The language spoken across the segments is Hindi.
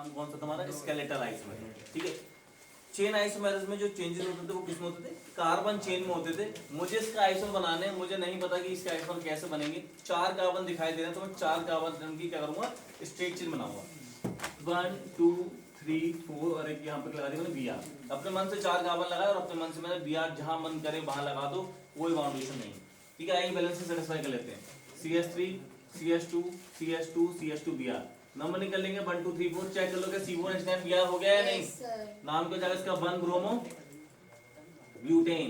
नाम कौन सा था हमारा, स्केलेटल आइसोमेर। ठीक है, चेन आइसोमेर्स में जो चेंजेस होते थे वो किसमें होते थे, कार्बन चेन में होते थे। मुझे इसका आइसोमर बनाने हैं, मुझे नहीं पता कि इसके आइसोमर कैसे बनेंगे। 4 कार्बन दिखाई दे रहे हैं तो मैं 4 कार्बन की क्या करूंगा, स्ट्रेट चेन बनाऊंगा। 1 2 3 4 और एक यहाँ पे लगा दिया मैंने बी आर। अपने मन से 4 कार्बन लगाया और अपने मन से मैंने बी आर जहां मन करे वहां लगा दो, कोई बाउंडेशन नहीं। ठीक है, आइए बैलेंस से सेटिस्फाई कर लेते हैं। CH3 CH2 CH2 CH2 B are number निकल लेंगे 1 2 3 4। चेक कर लो कि C4H9 बी आर हो गया या नहीं। नाम क्या जाएगा इसका, 1 ब्रोमो ब्यूटेन।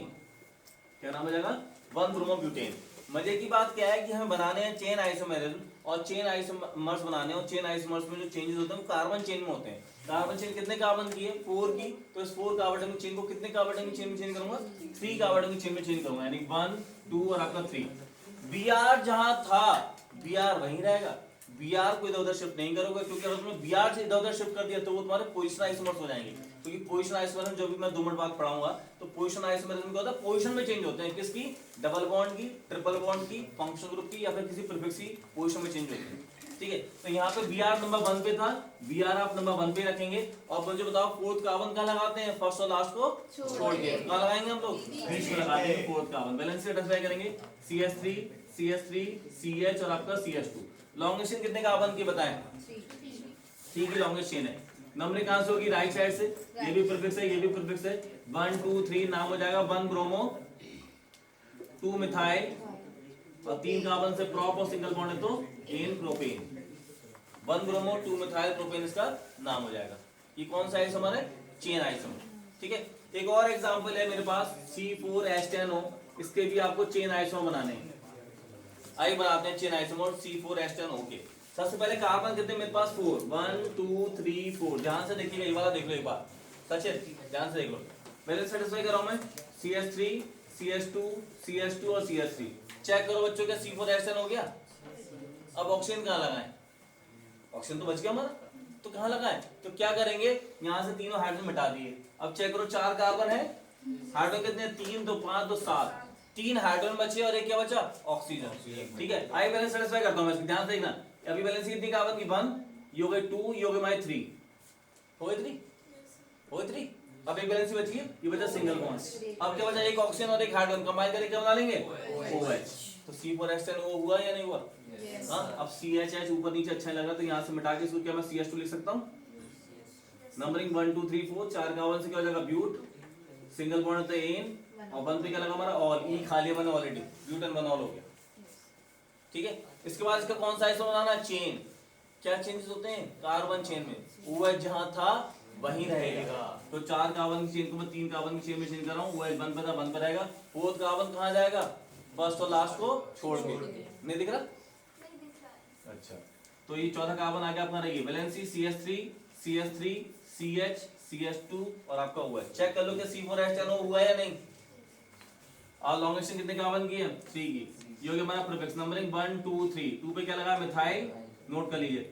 क्या नाम हो जाएगा, 1 ब्रोमो ब्यूटेन। मजे की बात क्या है कि हमें बनाने हैं चेन आइसोमेरिज्म, और चेन आइसोमर्स बनाने हैं, और चेन आइसोमर्स में जो चेंजेस होते हैं वो कार्बन चेन में होते हैं। कार्बन चेन कितने कार्बन की है, 4 की, तो इस 4 कार्बन की चेन को कितने कार्बन की चेन में चेंज करूंगा, 3 कार्बन की चेन में चेंज करूंगा, यानी 1 2 और आपका 3। बी आर जहां था बी आर वहीं रहेगा, बी आर को इधर उधर शिफ्ट नहीं करोगे, क्योंकि अगर तुमने बी आर से इधर उधर शिफ्ट कर दिया तो वो तुम्हारे पोजिशन आइसोमर्स हो जाएंगे। क्योंकि पोजिशन आइसोमर जो भी मैं 2 मिनट बाद पढ़ाऊंगा, तो पोजिशन आइसोमर क्या होता है, पोजिशन में चेंज होते हैं। किसकी, डबल बॉन्ड की, ट्रिपल बॉन्ड की, फंक्शनल ग्रुप की, या फिर किसी प्रीफिक्स की पोजिशन में चेंज होते हैं। ठीक है, तो यहाँ पे बी आर नंबर 1 पे था, बी आर आप नंबर 1 पे रखेंगे। और मुझे बताओ 4th कार्बन कहाँ लगाते हैं, फर्स्ट और लास्ट को छोड़ के कहाँ लगाएंगे हम लोग, बीच में लगाते हैं 4th कार्बन। बैलेंस से सेटिस्फाई करेंगे, CH3 CH3 CH और आपका CH2। लॉन्गेस्ट चेन कितने कार्बन की बताएं, 3 की लॉन्गेस्ट चेन है। नंबरिंग कहां से होगी, राइट साइड से, ये भी प्रीफिक्स है, ये भी प्रीफिक्स है। 1 2 3 नाम हो जाएगा 1 ब्रोमो 2 मिथाइल, और 3 कार्बन से प्रॉप और सिंगल बॉन्ड है तो n propane. 1 bromo 2 methyl propane इसका नाम हो जाएगा। ये कौन सा आइसोमर है, चेन आइसोमर। ठीक है, एक और एग्जांपल है मेरे पास C4H10O, इसके भी आपको चेन आइसोमर बनाने हैं। आइए बनाते हैं चेन आइसोमर C4H10O के। सबसे पहले कार्बन कितने मेरे पास, 4 1 2 3 4। ध्यान से देखिएगा, ये वाला देख लो एक बार, सच है, ध्यान से देख लो। पहले सेटिस्फाई कर रहा हूं मैं, CH3 CH2 CH2 और CH3। चेक करो बच्चों, क्या C4H10 हो गया। अब ऑक्सीजन कहाँ लगाएं, ऑक्सीजन तो बच गया हमारा, तो कहाँ लगाएं, तो क्या करेंगे, यहां से तीनों हाइड्रोजन मिटा दिए। अब चेक करो 4 कार्बन है, हाइड्रोजन कितने, 3 2 5 2 7, 3 हाइड्रोजन बचे और एक क्या बचा, ऑक्सीजन। ठीक है, आई बैलेंस सेटिस्फाई करता हूं मैं, ध्यान से देखना। अभी बैलेंस कितनी कार्बन की, 1, ये हो गए 2, ये हो गए माई 3, हो गए 3, हो गए 3। अब एक बैलेंस बच गई, ये बचा सिंगल बॉन्ड। अब क्या बचा, एक ऑक्सीजन और एक हाइड्रोजन कंबाइन करके क्या बना लेंगे, OH। तो C4H10O हुआ या नहीं हुआ, हाँ। अब CHH ऊपर नीचे अच्छा लग रहा है, तो यहाँ से मिटा के इसको क्या मैं CH2 लिख सकता हूँ। नंबरिंग 1 2 3 4, 4 कार्बन से क्या हो जाएगा, ब्यूट, सिंगल बॉन्ड होता है एन, और 1 पे क्या लगा हमारा ऑल, ई खाली बना ऑलरेडी, ब्यूटेन बना ऑल हो गया। ठीक है, इसके बाद इसका कौन सा आइसोमर बनाना है, चेन। क्या चेंजेस होते हैं, कार्बन चेन में OH जहां था वहीं रहेगा। तो 4 कार्बन की चेन को मैं 3 कार्बन की चेन में चेंज कर रहा हूँ, OH 1 पे था 1 पे रहेगा। 4th कार्बन कहाँ जाएगा, फर्स्ट और लास्ट को छोड़ के, नहीं दिख रहा, अच्छा। तो ये 14 कार्बन आ गया अपना, रही valency CH3 CH3 CH CH2 और आपका OH। चेक कर लो कि C4H10O हुआ या नहीं। और लॉन्गेस्ट कितने कार्बन की है, 3 की। ये हो गया हमारा प्रीफिक्स। नंबरिंग 1 2 3, 2 पे क्या लगा, मिथाइल, नोट कर लीजिए।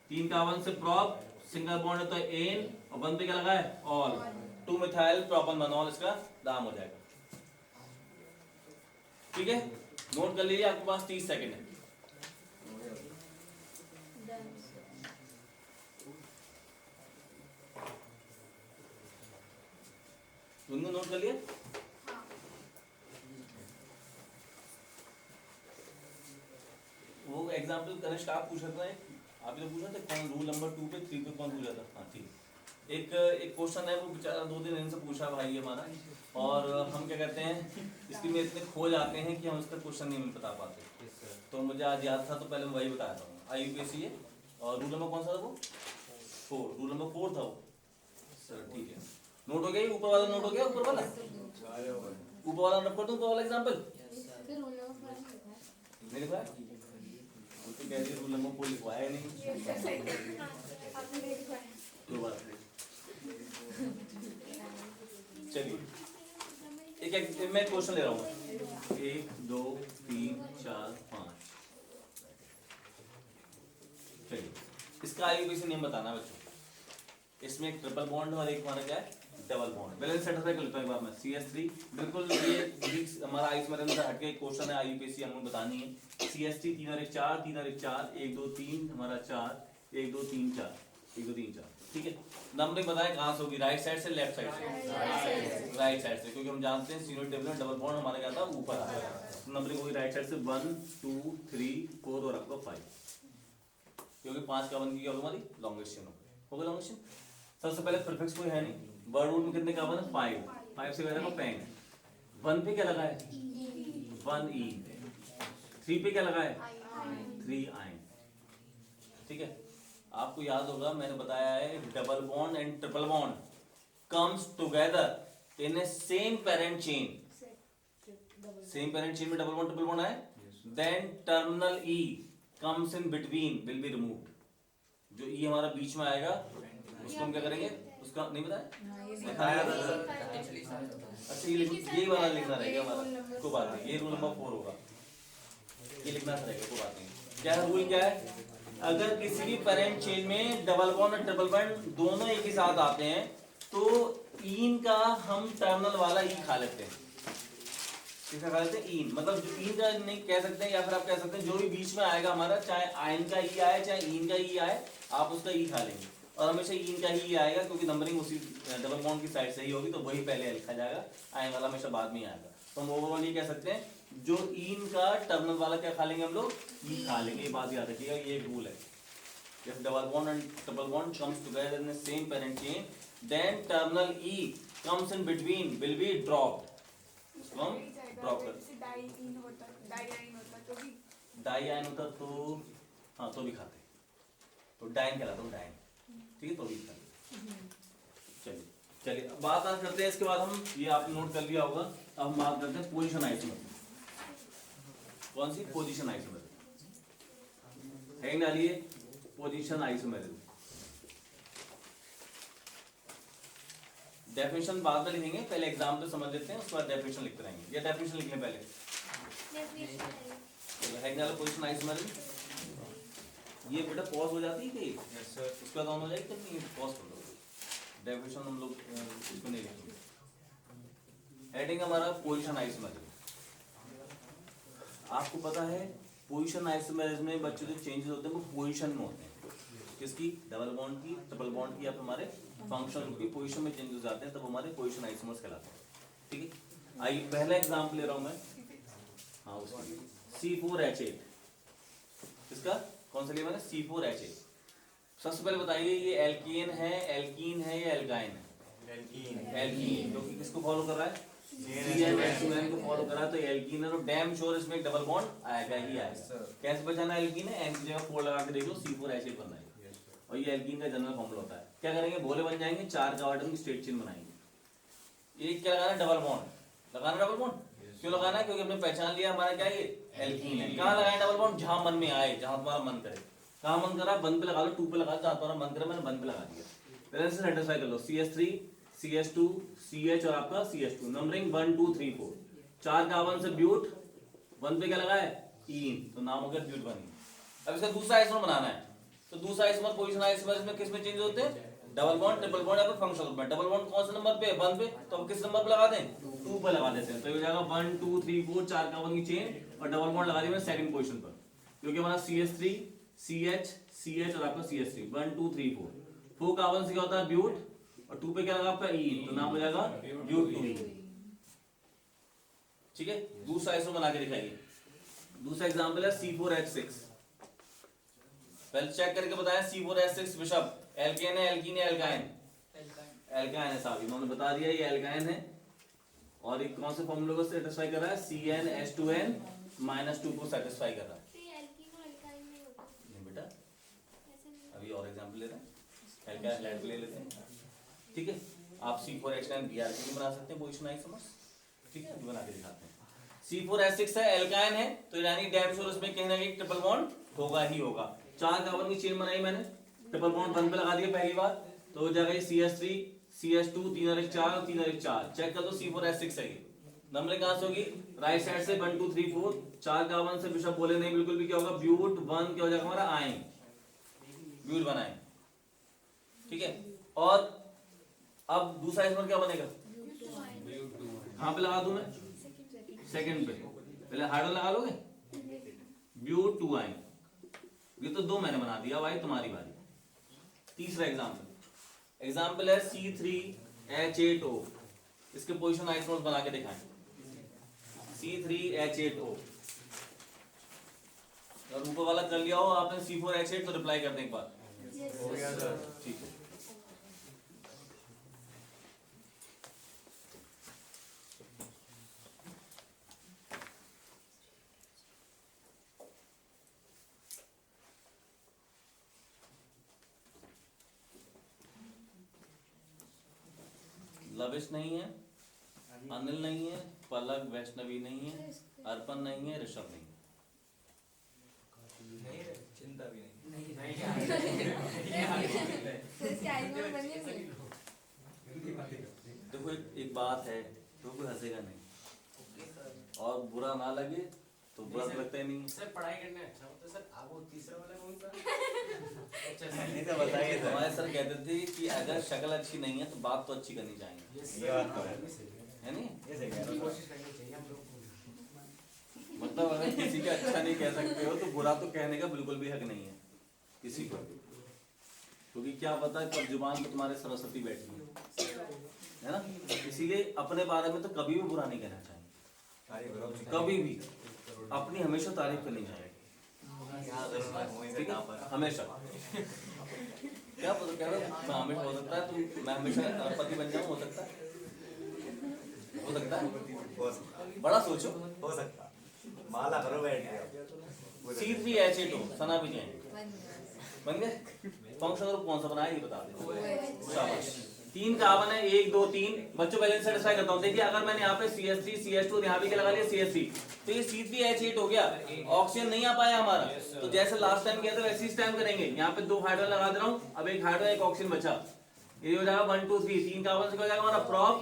3 कार्बन से प्रॉप, सिंगल बॉन्ड है तो एन, और 1 पे क्या लगा है, ऑल, 2 मिथाइल प्रोपेनॉल इसका नाम हो जाएगा। ठीक है, नोट कर लीजिए, आपके पास 30 सेकंड है। तुमने नोट कर लिया, वो एग्जाम्पल कनिष्ठ आप पूछ सकते हैं, आप तो पूछा था कौन, रूल नंबर 2 पे 3 पे कौन पूछा था, हाँ ठीक। एक क्वेश्चन है, वो बेचारा 2 दिन इनसे पूछा भाई हमारा, और हम क्या कहते हैं, इसके में इतने खो जाते हैं कि हम इसका क्वेश्चन नहीं बता पाते। तो मुझे आज याद था तो पहले मैं वही बताया था, IUPAC है। और रूल नंबर कौन सा था वो, 4, रूल नंबर 4 था वो, सर ठीक है। नोट हो गया, ऊपर वाला नोट हो गया, ऊपर वाला नोट कर दूं, ऊपर वाला एग्जाम्पल नहीं लिखा है, तो कह रही रूल नंबर 4 लिखवाया नहीं, दो बार। चलिए एक मैं क्वेश्चन ले रहा हूँ, 1 2 3 4 5। चलिए, इसका IUPAC नेम बताना बच्चों। इसमें एक ट्रिपल बॉन्ड और एक हमारा क्या है, डबल बॉन्ड। बैलेंस सेटिस्फाई कर लेता हूं एक बार मैं, CH3 बिल्कुल ये हमारा आइसोमर से हटके क्वेश्चन है, IUPAC हमको बतानी है। CH3 3 और 1 4, 3 और 1 4, 1 2 3 हमारा 4, 1 2 3 4। 1 2 3 4, ठीक है। नंबरिंग बताएं कहाँ से होगी, राइट साइड से लेफ्ट साइड से? राइट साइड से, क्योंकि हम जानते हैं सीरियल टेबल में डबल बॉन्ड हमारे क्या था, ऊपर आता है। नंबरिंग होगी राइट साइड से 1 2 3 4 और आपका 5, क्योंकि 5 का 1 की क्या होगी हमारी लॉन्गेस्ट चेन होगा। लॉन्गेस्ट चेन सबसे पहले प्रीफिक्स कोई है नहीं, वर्ड रूट में कितने का 1 है 5 से क्या पेन, 1 पे क्या लगा है 1 ई, 3 पे क्या लगा है 3 आइन, ठीक है। आपको याद होगा मैंने बताया है double bond and triple bond comes together in a same parent chain, same parent chain में डबल बॉन्ड ट्रिपल बॉन्ड आए, then terminal E comes in between will be removed. जो ई हमारा बीच में आएगा उसको हम क्या करेंगे, उसका नहीं बताया, अच्छा ये वाला लिखना रहेगा हमारा, कोई बात नहीं, ये रूल नंबर 4 होगा, ये लिखना रहेगा, कोई बात नहीं। क्या रूल क्या है, अगर किसी भी पेरेंट चेन में डबल बॉन्ड और ट्रिपल बॉन्ड दोनों एक ही साथ आते हैं तो ईन का हम टर्मिनल वाला ई खा लेते हैं, किसका खा लेते हैं, ईन, मतलब जो ईन का नहीं कह सकते हैं, या फिर आप कह सकते हैं जो भी बीच में आएगा हमारा, चाहे आयन का ई आए चाहे ईन का ई आए, आप उसका ई खा लेंगे, और हमेशा ईन का ही आएगा क्योंकि नंबरिंग उसी डबल बॉन्ड की साइड से ही होगी, तो वही पहले लिखा जाएगा, आयन वाला हमेशा बाद में आएगा। तो हम ओवरऑल ये कह सकते हैं जो ईन का टर्मिनल वाला क्या खा लेंगे हम लोग, ई खा लेंगे, ये बात याद रखिएगा, ये रूल है। If double bond and triple bond comes together in the same parent chain, then terminal E comes in between will be dropped. हम ड्रॉप कर, डाई आयन होता तो हाँ तो भी खाते, तो डाइन कहलाता हूँ, डाइन, ठीक है, तो भी खाते। चलिए चलिए बात आज करते हैं, इसके बाद हम, ये आपने नोट कर लिया होगा, अब हम बात करते हैं पोजीशन आइसोमेर। कौन सी पोजीशन आइसोमेर है, डालिए पोजीशन आइसोमेरिज्म। डेफिनेशन बाद में लिखेंगे, पहले एग्जाम्पल समझ लेते हैं, उसके बाद डेफिनेशन लिखते रहेंगे, या डेफिनेशन लिख लें पहले, पोजीशन आइसोमेरिज्म। ये बेटा पॉज हो जाती है कि उसके बाद ऑन हो जाएगी, कितनी पॉज कर दो, डेफिनेशन हम लोग इसको नहीं लिखेंगे। हेडिंग हमारा पोजीशन आइसोमेरिज्म। आपको पता है पोजीशन आइसोमेरिज्म में बच्चों जो चेंजेस होते हैं वो पोजीशन में होते हैं, किसकी, डबल बॉन्ड की, ट्रिपल बॉन्ड की, या हमारे फंक्शन की पोजीशन में चेंजेस आते हैं, तब हमारे पोजीशन आइसोमर्स कहलाते हैं, ठीक है। आइए पहला एग्जांपल ले रहा हूं मैं, हाँ उसका C4H8, इसका कौन सा लिया मैंने, C4H8। सबसे पहले बताइए ये एल्कीन है या एल्काइन है, एल्कीन, जो कि किसको फॉलो कर रहा है, CN को फॉलो कर रहा है, तो एल्कीन है, तो डैम श्योर इसमें डबल बॉन्ड आएगा ही आएगा। कैसे बचाना एल्कीन है, एन की जगह 4 लगा के देख लो, C4H8 बनना है, और ये एल्कीन का जनरल फॉर्मूला होता है। क्या करेंगे, बोले बन जाएंगे, 4 कार्बन की स्ट्रेट चेन बनाएंगे। ये क्या लगाना है, डबल बॉन्ड लगाना, डबल बॉन्ड क्यों लगाना है, क्योंकि हमने पहचान लिया हमारा क्या ये एल्कीन है। कहाँ लगाए डबल बॉन्ड, जहां मन में आए, जहां तुम्हारा मन करे, कहाँ मन करा 1 पे लगा लो, 2 पे लगा, जहां तुम्हारा मन करे, मैंने 1 पे लगा दिया, पहले से सेटिस्फाई कर लो, CH3 CH2 CH और आपका CH2, नंबरिंग 1 2 3 4, 4 कार्बन से ब्यूट, 1 पे क्या लगा है ईन, तो नाम हो गया ब्यूट बनी। अब इसका दूसरा आइसोमर बनाना है, तो दूसरा आइसोमर पोजीशन आइसोमर में किस में चेंज होते हैं, डबल बॉन्ड ट्रिपल बॉन्ड या फिर फंक्शनल बॉन्ड। डबल बॉन्ड कौन से नंबर पे, 1 पे, तो अब किस नंबर पे लगा दें, 2 पे लगा देते हैं, तो ये हो जाएगा 1 2 3 4, 4 कार्बन की चेन, और डबल बॉन्ड लगा दिया मैंने सेकंड पोजीशन पर, क्योंकि हमारा CH3 CH CH और आपका CH3 1 2 3 4 कार्बन से क्या होता है ब्यूट, और 2 पे क्या लगा आपका ई, तो नाम हो जाएगा ब्यूट 2, ठीक है। दूसरा आइसोमर बना के दिखाइए, दूसरा एग्जांपल है C4H6। पहले चेक करके बताया C4H6 बिशप एल्केन है, एल्कीन है, एल्काइन, एल्काइन है साहब, इन्होंने बता दिया ये एल्काइन है, और एक कौन से फॉर्मूले को सेटिस्फाई कर रहा है, CnH2n -2 को सेटिस्फाई कर रहा है। नहीं बेटा, अभी और एग्जांपल ले रहे हैं, एल्काइन लाइट ले लेते हैं, ठीक है। आप C4H9 BRC भी बना सकते हैं पोजीशन आइसोमर्स, ठीक है, बना के दिखाते हैं। C4H6 है, एल्काइन है, तो यानी डैम श्योर उसमें कहीं ना कहीं ट्रिपल बॉन्ड होगा ही होगा। 4 कार्बन की चेन बनाई मैंने, ट्रिपल बॉन्ड 1 पे लगा दिया पहली बार, तो हो जाएगा CH3 CH2 3 और 1 4 और 3 और 1 4, चेक कर दो C4H6 है ये। नंबरिंग कहां से होगी, राइट साइड से 1 2 3 4, 4 कार्बन से बिशप बोले नहीं बिल्कुल भी, क्या होगा ब्यूट 1, क्या हो जाएगा हमारा आयन, ब्यूट बनाए, ठीक है। और अब दूसरा आइसोमर क्या बनेगा, कहां पे लगा दूं मैं, सेकंड पे, पहले हाइड्रोजन लगा लोगे, ब्यूट 2 आयन, ये तो 2 मैंने बना दिया, भाई तुम्हारी बारी, तीसरा एग्जाम्पल है C3H8O। इसके पोजिशन आइसोमर्स बना के दिखाएं। C3H8O अगर ऊपर वाला कर लिया हो आपने C4H8 तो रिप्लाई कर दें एक बार। हो गया सर। ठीक है। लविश नहीं है, अनिल नहीं है, पलक वैष्णवी नहीं है, अर्पण नहीं है, ऋषभ नहीं है। चिंता भी नहीं। देखो एक बात है, तो कोई हंसेगा नहीं और बुरा ना लगे तो बुरा तो लगता ही नहीं। सर पढ़ाई करने अच्छा होता है सर। आप वो तीसरा वाला कौन सा? नहीं तो बताइए सर। हमारे सर कहते थे कि अगर शक्ल अच्छी नहीं है तो बात तो अच्छी करनी चाहिए, ये बात तो है। है नहीं? ये सही कह रहे हो। कोशिश करनी चाहिए हम लोग को। मतलब अगर किसी का अच्छा नहीं कह सकते हो तो बुरा तो कहने का बिल्कुल भी हक नहीं है किसी को, क्योंकि क्या पता है कब जुबान पे तुम्हारे सरस्वती बैठी है ना। इसीलिए अपने बारे में तो कभी भी बुरा नहीं कहना चाहिए, तारीफ करो। कभी भी अपनी हमेशा तारीफ करनी चाहिए, ठीक है? हमेशा क्या पता क्या मैं हमेशा हो सकता है तुम मैं हमेशा पति बन जाऊं, हो सकता है हो सकता बड़ा सोचो। हो सकता। माला करो बैठ के। C3H8O सना भी जाए बन गए। फंक्शन ग्रुप कौन सा बनाया ये बता दे। शाबाश। 3 कार्बन है 1 2 3 बच्चों पहले सेटिस्फाई करता हूँ। देखिए अगर मैंने यहाँ पे CH3 CH2 यहाँ भी क्या लगा लिया CH3 तो ये C3H8 हो गया। ऑक्सीजन नहीं आ पाया हमारा, तो जैसे लास्ट टाइम किया था वैसे इस टाइम करेंगे। यहाँ पे 2 हाइड्रोजन लगा दे रहा हूँ, अब एक हाइड्रोजन एक ऑक्सीजन बचा, ये हो जाएगा 1 2 3 3 कार्बन से क्या हो जाएगा हमारा प्रॉप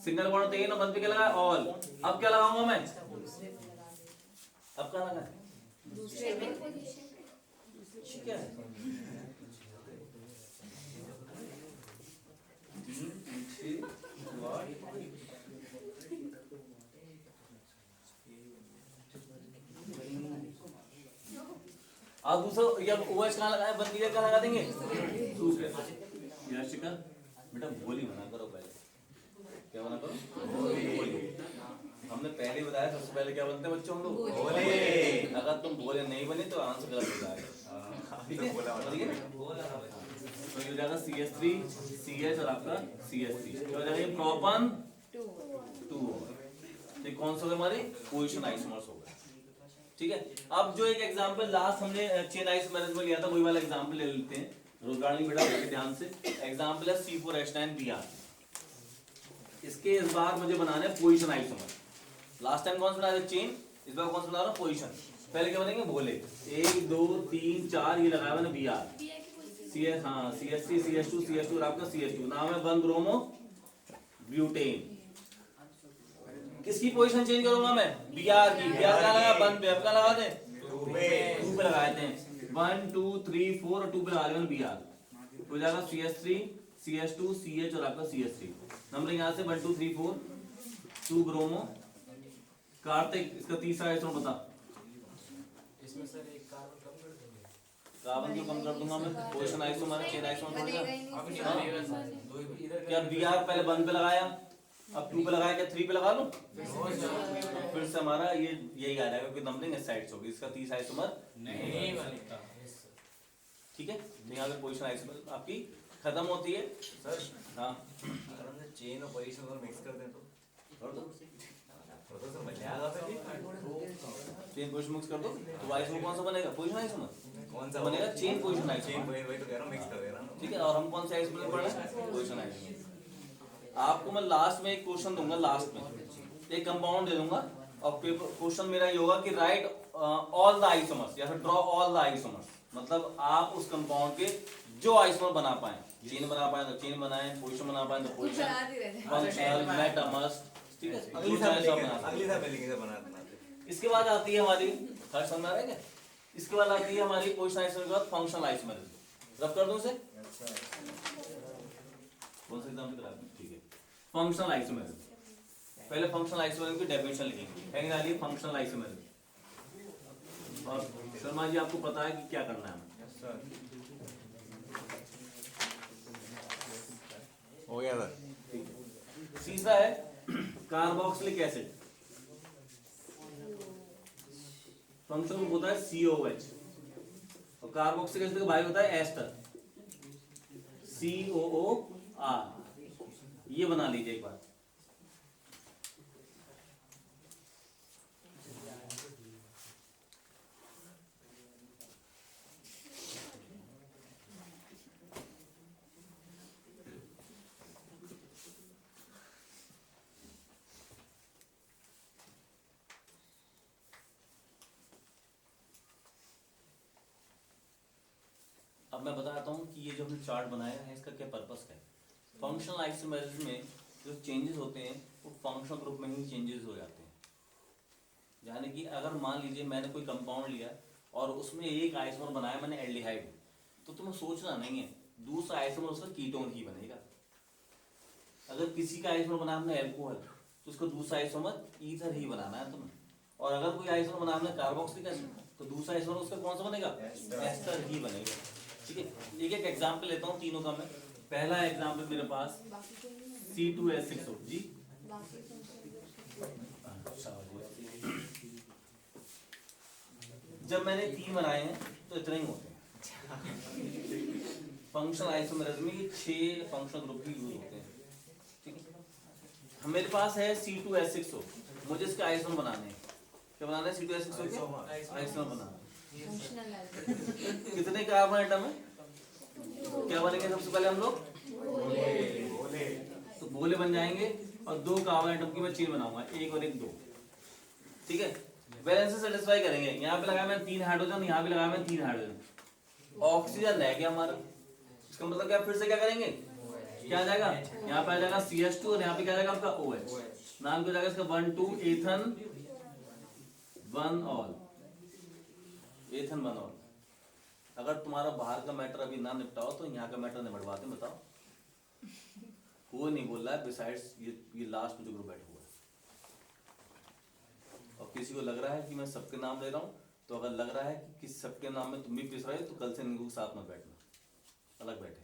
सिंगल बॉन्ड 3 और 1 पे क्या लगा ऑल। अब क्या लगाऊंगा मैं, अब क्या लगा ठीक है। अब दूसरा जब OH कहाँ लगाए बंदी कहाँ लगा देंगे याशिका बेटा बोली बना करो पहले, क्या बना करो बोली। हमने पहले बताया सबसे पहले क्या बनते हैं बच्चों हम लोग बोले। अगर तुम बोले नहीं बने तो आंसर गलत हो जाएगा, ठीक है? तो ये हो जाएगा CH3 CH और आपका CH3 क्या हो जाएगा ये प्रोपन 2 ये कौन सा होगा हमारी पोजीशन आइसोमर्स होगा, ठीक है। अब जो एक एग्जांपल लास्ट हमने चेन आइसोमर्स में लिया था वही वाला एग्जांपल ले लेते हैं। रोगानी बेटा देखिए ध्यान से, एग्जांपल है C4H9Br। इसके इस बार मुझे बनाना है पोजीशन आइसोमर। लास्ट टाइम कौन सा बनाया था चेन, इस बार कौन सा बना रहा हूं पोजीशन। पहले क्या बनेंगे बोले 1 2 3 4 ये लगाया मैंने Br CS हाँ CH3 CH2 CH2 और आपका CH2 नाम है 1 ब्रोमो ब्यूटेन। किसकी पोजीशन चेंज करूंगा मैं Br की। Br का लगा 1 पे, अब का लगा दे 2 पे लगाए थे 1 2 3 4 और 2 पे लगा देंगे Br हो जाएगा CH3 CH2 CH और आपका CH3। नंबरिंग यहाँ से 1 2 3 4 2 ब्रोमो। कार्तिक इसका तीसरा आइसोमर बता। इसमें सर एक कार्बन कम कर देंगे। कार्बन क्यों कम कर दूंगा मैं, पोजीशन आइसोमर है चेन आइसोमर थोड़ी ना। अब नहीं बनेगा सर, दो इधर क्या Br पहले 1 पे लगाया अब 2 पे लगाया, क्या 3 पे लगा लूं फिर से हमारा ये यही आ जाएगा कि नंबरिंग इस साइड से होगी। इसका तीसरा आइसोमर नहीं बनेगा, ठीक है। यहाँ पे पोजीशन आइसोमर आपकी खत्म होती है सर हाँ। अगर हमने चेन और पोजीशन को मिक्स कर दें तो सर बन जाएगा फिर। चेन पोजीशन मिक्स कर दो तो आइसोमर कौन सा बनेगा पोजीशन आइसोमर कौन सा बनेगा चेन पोजीशन चेन आइसोमर, वही तो कह रहा हूँ मिक्स कर दे रहा हूँ। ठीक है। और हम कौन से आइसोमर में पढ़ रहे हैं पोजीशन आइसोमर। आपको मैं लास्ट में एक क्वेश्चन दूंगा, लास्ट में एक कंपाउंड दे दूंगा और पेपर क्वेश्चन मेरा ये होगा कि राइट ऑल द आइसोमर्स या फिर ड्रॉ ऑल द आइसोमर्स। मतलब आप उस कंपाउंड के जो आइसोमर बना पाए, चेन बना पाए तो चेन बनाएं, पोजीशन बना पाए तो पोजीशन, फंक्शनल मेटामर्स, ठीक है। अगली साल मिलेंगे बनाते। इसके बाद आती है हमारी हर समझ आ रहा है क्या, इसके बाद आती है हमारी पोजीशन आइसोमर के बाद फंक्शनल आइसोमर। रब कर दूं इसे कौन सा एग्जांपल करा दूं, ठीक है। फंक्शनल आइसोमर पहले फंक्शनल आइसोमर की डेफिनेशन लिखेंगे, है ना। फंक्शनल आइसोमर और शर्मा जी आपको पता है कि क्या करना है। गया था। तीसरा है कार्बोक्सिलिक एसिड, फंक्शन ग्रुप होता है COH, और कार्बोक्सिलिक एसिड का भाई होता है एस्टर, COOR। ये बना लीजिए एक बार। अब मैं बताता हूँ कि ये जो हमने चार्ट बनाया है इसका क्या पर्पस है। फंक्शनल आइसोमेरिज्म में जो चेंजेस होते हैं वो फंक्शनल ग्रुप में ही चेंजेस हो जाते हैं। यानी कि अगर मान लीजिए मैंने कोई कंपाउंड लिया और उसमें एक आइसोमर बनाया मैंने एल्डिहाइड, तो तुम्हें सोचना नहीं है दूसरा आइसोमर उसका कीटोन ही बनेगा। अगर किसी का आइसोमर बनाया हमने एल्कोहल तो उसका दूसरा आइसोमर ईथर ही बनाना है तुम्हें। और अगर कोई आइसोमर बनाया हमने कार्बोक्सिलिक एसिड तो दूसरा आइसोमर उसका कौन सा बनेगा? एस्टर ही बनेगा। ठीक है, एक एक एग्जाम्पल लेता हूँ तीनों का मैं। पहला एग्जाम्पल मेरे पास C2H6O जी। जब मैंने 3 बनाए हैं तो इतने ही होते हैं। फंक्शनल आइसोमेरिज्म में ये 6 फंक्शनल ग्रुप ही यूज होते हैं। ठीक है, मेरे पास है C2H6O, मुझे इसके आइसोमर बनाने हैं। क्या बनाना है? C2H6O के आइसोमर बनाना है। कितने कार्बन आइटम है? क्या बनेंगे सबसे पहले हम लोग? तो बोले बन जाएंगे और 2 कार्बन आइटम की मैं चेन बनाऊंगा, 1 और 1 2। ठीक है, बैलेंस से सेटिस्फाई करेंगे। यहाँ पे लगाया मैंने 3 हाइड्रोजन, यहाँ पे लगाया मैंने 3 हाइड्रोजन, ऑक्सीजन रह गया हमारा। इसका मतलब क्या? फिर से क्या करेंगे? क्या आ जाएगा? यहाँ पे आ जाएगा CH2 और यहाँ पे क्या आ जाएगा आपका OH। नाम क्या जाएगा इसका? 1 2 एथन 1 ऑल, एथन 1 ऑल। अगर तुम्हारा बाहर का मैटर अभी ना निपटाओ तो यहाँ का मैटर निपटवाते। बताओ, कोई नहीं बोल रहा है बिसाइड्स ये लास्ट में जो ग्रुप बैठा हुआ है। और किसी को लग रहा है कि मैं सबके नाम ले रहा हूँ, तो अगर लग रहा है कि किस सबके नाम में तुम भी पिस रहे हो तो कल से इनको साथ में बैठना, अलग बैठे।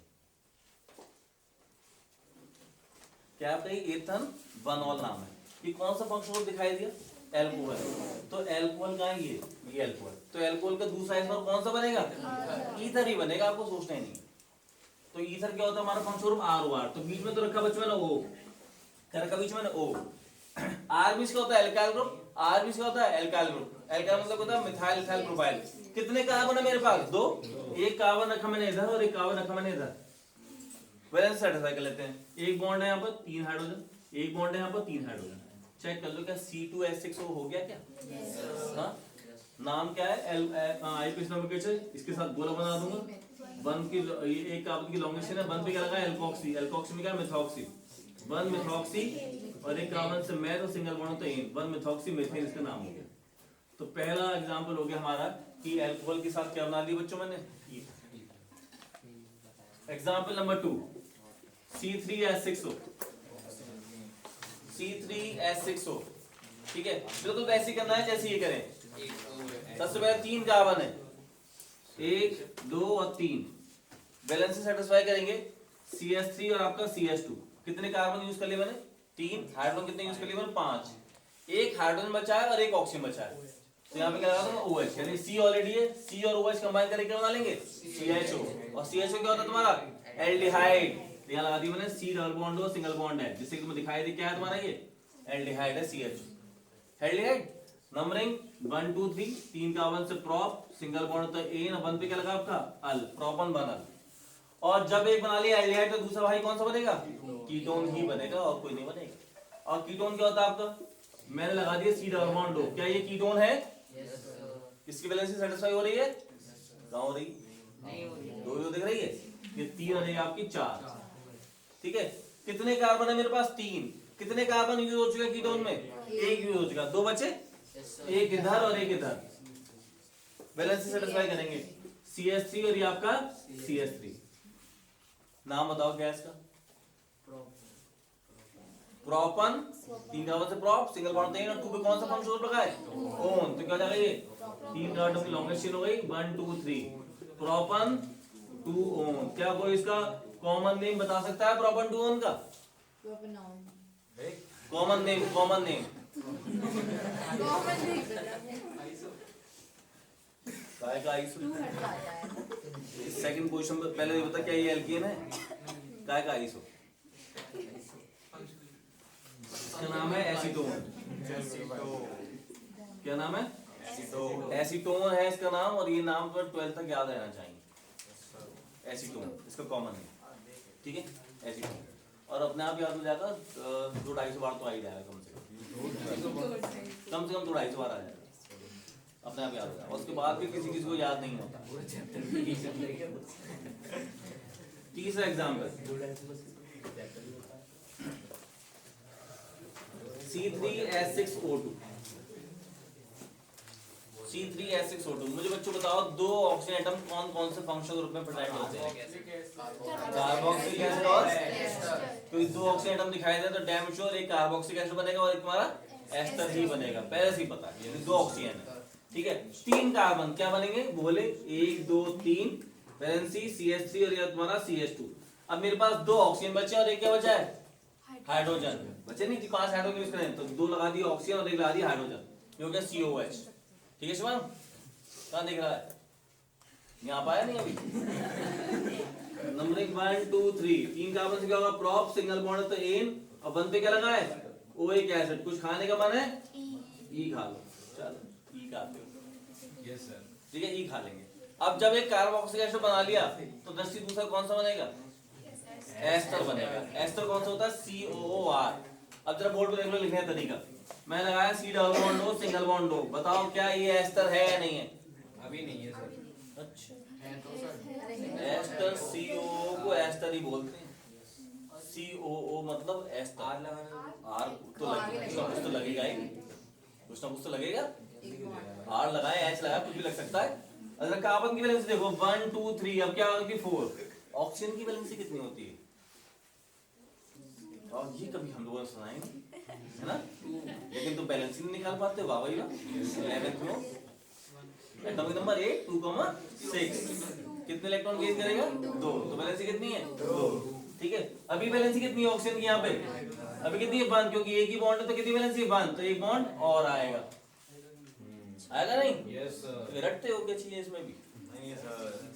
क्या आपका एथन 1 ऑल नाम है। ये कौन सा फंक्शन ग्रुप दिखाई दिया? एल्कोहल। तो एल्कोहल का है ये एल्कोहल। तो एल्कोहल का दूसरा आइसोमर कौन सा बनेगा? ईथर ही बनेगा, आपको सोचना ही नहीं। तो ईथर क्या होता है हमारा फंक्शन ग्रुप? ROR। तो बीच में तो रखा बच्चों ने O, क्या रखा बीच में? O। R बीच का होता है एल्काइल ग्रुप, R बीच का होता है एल्काइल ग्रुप। एल्काइल मतलब होता है मिथाइल इथाइल प्रोपाइल। कितने कार्बन है मेरे पास? 2। एक कार्बन रखा मैंने इधर और एक कार्बन रखा मैंने इधर। बैलेंस सेटिस्फाई कर लेते हैं। एक बॉन्ड है यहाँ पर 3 हाइड्रोजन, एक बॉन्ड है यहाँ पर 3 हाइड्रोजन। चेक कर लो क्या C2H6O हो गया क्या? हाँ, नाम क्या है? आईपीएस नोमेनक्लेचर इसके साथ गोला बना दूंगा। 1 की एक कार्बन की लॉन्गेशन है, 1 पे क्या लगा? एल्कोक्सी। एल्कोक्सी में क्या? मिथॉक्सी। 1 मिथॉक्सी और एक कार्बन से मैथ और सिंगल बॉन्ड तो 1 मिथॉक्सी मीथेन इसका नाम हो गया। तो पहला एग्जांपल हो गया हमारा कि अल्कोहल के साथ क्या बना लिया बच्चों मैंने? Example number 2 C3H6O। C3H6O। ठीक है, बिल्कुल वैसे ही करना है जैसे ये करें। सबसे पहले 3 कार्बन है, 1 2 और 3। बैलेंस से सेटिस्फाई करेंगे। CH3 और आपका CH2। कितने कार्बन यूज कर लिए मैंने? 3। हाइड्रोजन कितने यूज कर लिए मैंने? 5। एक हाइड्रोजन बचा है और एक ऑक्सीजन बचा है, तो यहाँ पे क्या लगा दूंगा? OH। यानी C ऑलरेडी है, C और OH कंबाइन करके क्या बना लेंगे? CHO। और CHO क्या होता है तुम्हारा? एल्डिहाइड। यहाँ लगा दी मैंने C डबल बॉन्ड हो सिंगल बॉन्ड है, जिससे तुम्हें दिखाई दे क्या है तुम्हारा? ये एल्डिहाइड है, CHO। Aldehyde numbering 1 2 3। 3 कार्बन से प्रोप, सिंगल बॉन्ड तो एन, 1 पे क्या लगा आपका? अल, प्रोपन बनल। और जब एक बना लिया एल्डिहाइड तो दूसरा भाई कौन सा बनेगा? कीटोन ही बनेगा और कोई नहीं बनेगा। और कीटोन क्या होता है आपका? मैंने लगा दिया C डबल बॉन्ड O। क्या ये कीटोन है? किसकी वैलेंस से सेटिस्फाई हो रही है? कहां हो रही? नहीं हो रही। 2 दिख रही है, ये 3 और ये आपकी 4। ठीक है, कितने कार्बन है मेरे पास? 3। कितने कार्बन यूज हो चुके कीटोन में? 1 यूज हो चुका। 2 बचे, एक इधर और एक इधर। बैलेंस से सेटिस्फाई करेंगे। CH3 और ये आपका CH3। नाम बताओ क्या है इसका? प्रोपन। 3 कार्बन से प्रोप, सिंगल बॉन्ड 3 और 2 पे कौन सा फंक्शन ग्रुप लगा है? ओन। तो क्या हो जाएगा ये? 3 कार्बन की लॉन्गेस्ट चेन हो गई 1 2 3 प्रोपन 2 ओन। क्या कोई इसका कॉमन नेम बता सकता है प्रोपन 2 ओन का? Proper noun. कॉमन नेम काय का आइसो। Two हटा जाए. सेकंड क्वेश्चन में पहले ये बता क्या ये एल्केन है, काय का आइसो। इसका नाम है एसीटोन। क्या नाम है? एसीटोन है इसका नाम, और ये नाम पर 12th तक याद रहना चाहिए। एसीटोन इसका कॉमन है, ठीक है, एसीटोन। और अपने आप याद हो जाएगा, 200-250 बार तो आ ही जाएगा कम से कम 250 बार आ जाएगा, अपने आप याद हो जाएगा। उसके बाद भी किसी को याद नहीं होता। तीसरा एग्जाम्पल, C3H6O2। C3H6O2, मुझे बच्चों बताओ दो ऑक्सीजन एटम कौन कौन से फंक्शनल ग्रुप में प्रेजेंट होते हैं? कार्बोक्सिलिक एसिड और, क्योंकि दो ऑक्सीजन एटम दिखाई दे तो डैम श्योर एक कार्बोक्सिलिक एसिड बनेगा और एक तुम्हारा एस्टर ही बनेगा, पहले से ही पता है। ये दो ऑक्सीजन है, ठीक है। 3 कार्बन क्या बनेंगे बोले, 1 2 3 वैलेंसी CH3 और ये तुम्हारा CH2। अब मेरे पास दो ऑक्सीजन बचे और एक क्या बचा है, हाइड्रोजन बचे नहीं थी। 5 हाइड्रोजन यूज करें तो 2 लगा दिए ऑक्सीजन और एक लगा दिया हाइड्रोजन, ये हो गया COH, ठीक है। शिवान कहाँ दिख रहा है, यहाँ पाया नहीं अभी। नंबरिंग 1 2 3, 3 कार्बन से क्या होगा, प्रॉप सिंगल बॉन्ड तो एन, और 1 पे क्या लगा है, OH एसिड। कुछ खाने का मन है, ई खा लो, चलो ई खाते हो, यस सर, ठीक है, ई खा लेंगे। अब जब एक कार्बोक्सिलिक एसिड बना लिया तो दृष्टि दूसरा कौन सा बनेगा, एस्टर बनेगा। एस्टर कौन सा होता है, COOR। अब जरा बोर्ड पे देख लो लिखने का तरीका, मैं लगाया C double bond O single bond O, बताओ क्या ये एस्टर है या नहीं है? अभी नहीं है सर। अच्छा, है तो सर। एस्टर COO को एस्टर ही बोलते हैं। COO मतलब एस्टर। आर लगाना, आर तो लगेगा, कुछ तो लगेगा ही, कुछ ना कुछ तो लगेगा। आर लगाए, एच लगाए, कुछ भी लग सकता है। अगर कार्बन की वैलेंसी देखो 1 2 3, अब क्या होगी 4। ऑक्सीजन की वैलेंसी कितनी होती है, और ये कभी हम लोगों ने सुना ही नहीं है ना, लेकिन तुम बैलेंस नहीं निकाल पाते हो। वाह भाई वाह, 11th में एटॉमिक नंबर 8 2,6, कितने इलेक्ट्रॉन गेन करेगा, 2, तो बैलेंसी कितनी है, 2, ठीक है। अभी बैलेंसी कितनी है ऑक्सीजन की यहाँ पे, अभी कितनी है, 1, क्योंकि एक ही बॉन्ड है तो कितनी बैलेंसी है, 1, तो एक बॉन्ड और आएगा, आएगा नहीं? Yes sir. रटते हो क्या चीजें इसमें भी, नहीं सर,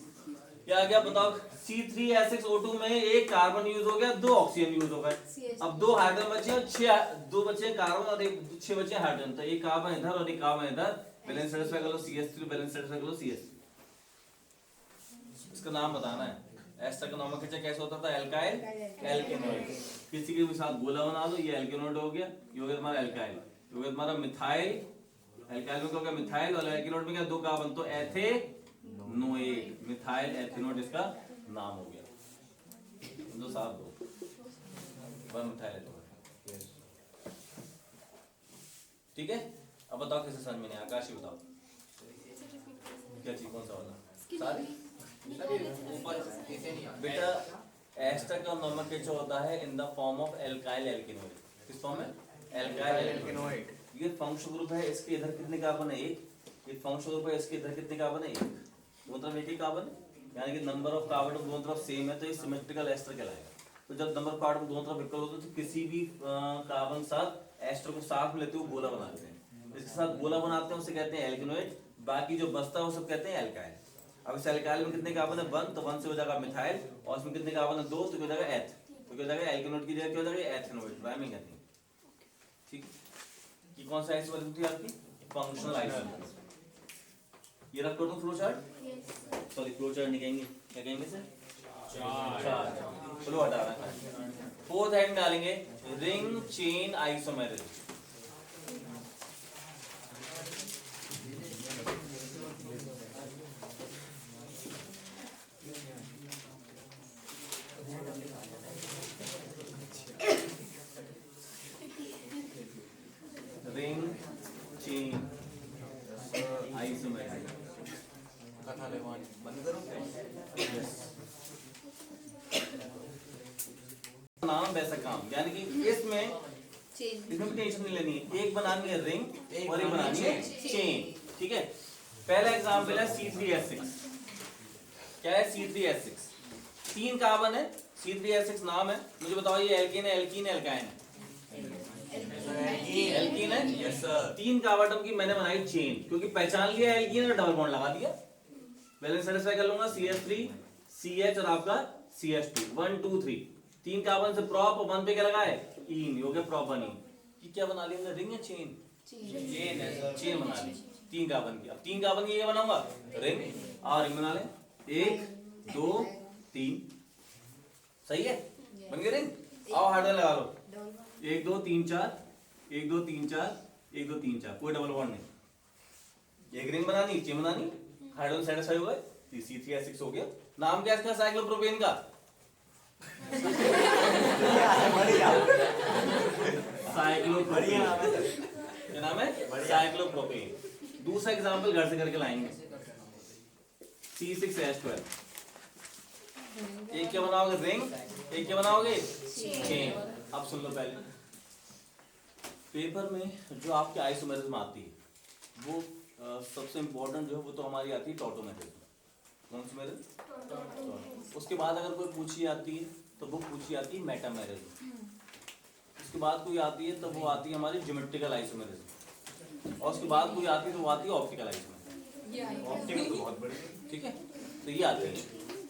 क्या क्या बताओ। C3H6O2 में एक कार्बन यूज हो गया, 2 ऑक्सीजन यूज हो गए। अब 2 हाइड्रोजन बचे और 2 बचे कार्बन और 6 बचे हाइड्रोजन, तो एक कार्बन इधर और एक कार्बन इधर, बैलेंस सेटिस्फाई कर लो CH3, बैलेंस सेटिस्फाई कर लो CH3। इसका नाम बताना है। एस्टर का नोमेनक्लेचर कैसे होता था, एल्काइल एल्केनोइड। किसी के भी साथ गोला बना दो, ये एल्केनोइड हो गया, ये हो गया तुम्हारा एल्काइल, ये हो गया तुम्हारा मिथाइल। एल्काइल में क्या हो गया, मिथाइल, और एल्केनोइड में क्या, 2 कार्बन, तो एथेनोएट, मिथाइल एथेनोएट इसका नाम हो गया। दो साथ दो, 1 मिथाइल एथेनोएट, ठीक है। अब बताओ कैसे समझ में नहीं, आकाश ही बताओ क्या चीज, कौन सा वाला, सारी ऊपर बेटा। एस्टर का नोमेनक्लेचर होता है in the form of alkyl alkanoid. किस फॉर्म में, एल्काइल एल्केनोइड। ये फंक्शनल ग्रुप है, इसके इधर कितने कार्बन है, 1। ये फंक्शनल ग्रुप है, इसके इधर कितने कार्बन है, 1, मतलब एक ही कार्बन, यानी कि नंबर ऑफ कार्बन दोनों तरफ सेम है, तो ये सिमेट्रिकल एस्टर कहलाएगा। तो जब नंबर ऑफ कार्बन दोनों तरफ इक्वल होते हैं तो किसी भी कार्बन साथ एस्टर को साथ में लेते हुए गोला बनाते हैं, इसके साथ गोला बनाते हैं, उसे कहते हैं एल्केनोइड। बाकी जो बचता है वो सब कहते हैं एल्काइल। अब इस एल्काइल में कितने कार्बन है, 1, तो 1 से हो जाएगा मिथाइल, और इसमें कितने कार्बन है, 2, तो हो जाएगा एथ, तो क्या हो जाएगा, एल्केनोइड की जगह क्या हो जाएगा, एथेनोइड, राइमिंग है, ठीक है। कि कौन सा आइसोमर थी आपकी, फंक्शनल आइसोमर। ये रख कर दूं flow chart, sorry flow chart नहीं कहेंगे, क्या कहेंगे सर, चार्ट, फ्लो हटा रहा है। 4th हेड में डालेंगे ring chain isomerism. Ring chain isomerism, कथा लेवान बंद करूं, नाम वैसा काम, यानी कि इसमें भी टेंशन नहीं लेनी है। एक बनानी है रिंग और एक बनानी है चेन, ठीक है। पहला एग्जांपल है C3H6। क्या है, C3H6, 3 कार्बन है, C3H6 नाम है, मुझे बताओ ये एल्कीन है, एल्कीन है, एल्काइन है? एल्कीन है। Yes sir. 3 कार्बन एटम की मैंने बनाई चेन, क्योंकि पहचान लिया एल्कीन है, डबल बॉन्ड लगा दिया, बैलेंस सेटिस्फाई कर लूंगा। CH3 CH और आपका CH2 1 2 3 3 कार्बन से प्रॉप 1 पे क्या लगा है इन, हो गया प्रोपनीन। ये क्या बना लिया हमने, रिंग या चेन? चेन है सर। चेन बना ली 3 कार्बन की। अब 3 कार्बन की ये बनाऊंगा रिंग, और रिंग बना ले 1 2 3, सही है, बन गई रिंग। आओ हाइड्रोजन लगा लो, 1 2 3 4 1 2 3 4 1 2 3 4, कोई डबल बॉन्ड नहीं। एक रिंग बनानी, चेन बनानी, हाइड्रोजन सेटिस्फाई हो गए, C3H6 हो गया। नाम क्या है इसका साइक्लोप्रोपेन का? बढ़िया। साइक्लोप्रोपेन। बढ़िया नाम है सर। क्या नाम है? साइक्लोप्रोपेन। दूसरा एग्जांपल घर से करके लाएंगे, C6H12। एक क्या बनाओगे रिंग, एक क्या बनाओगे चेन। अब सुन लो, पहले पेपर में जो आपके आइसोमेरिज्म आती है वो सबसे इंपॉर्टेंट जो है वो तो हमारी आती है टॉटोमेरिज्म। कौन सी मेरिज्म? उसके बाद अगर कोई पूछी आती है तो वो पूछी आती है मेटामेरिज्म। उसके बाद कोई आती है तो वो आती है हमारी ज्योमेट्रिकल आइसोमेरिज्म, और उसके बाद कोई आती है तो वो आती है ऑप्टिकल आइसोमेरिज्म। ऑप्टिक तो बहुत बढ़िया। ठीक है, तो ये आती है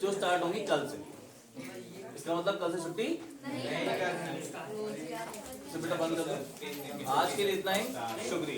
जो स्टार्ट होंगी कल से। इसका मतलब कल से छुट्टी नहीं। तो बेटा बंद कर दो। आज के लिए इतना ही, शुक्रिया।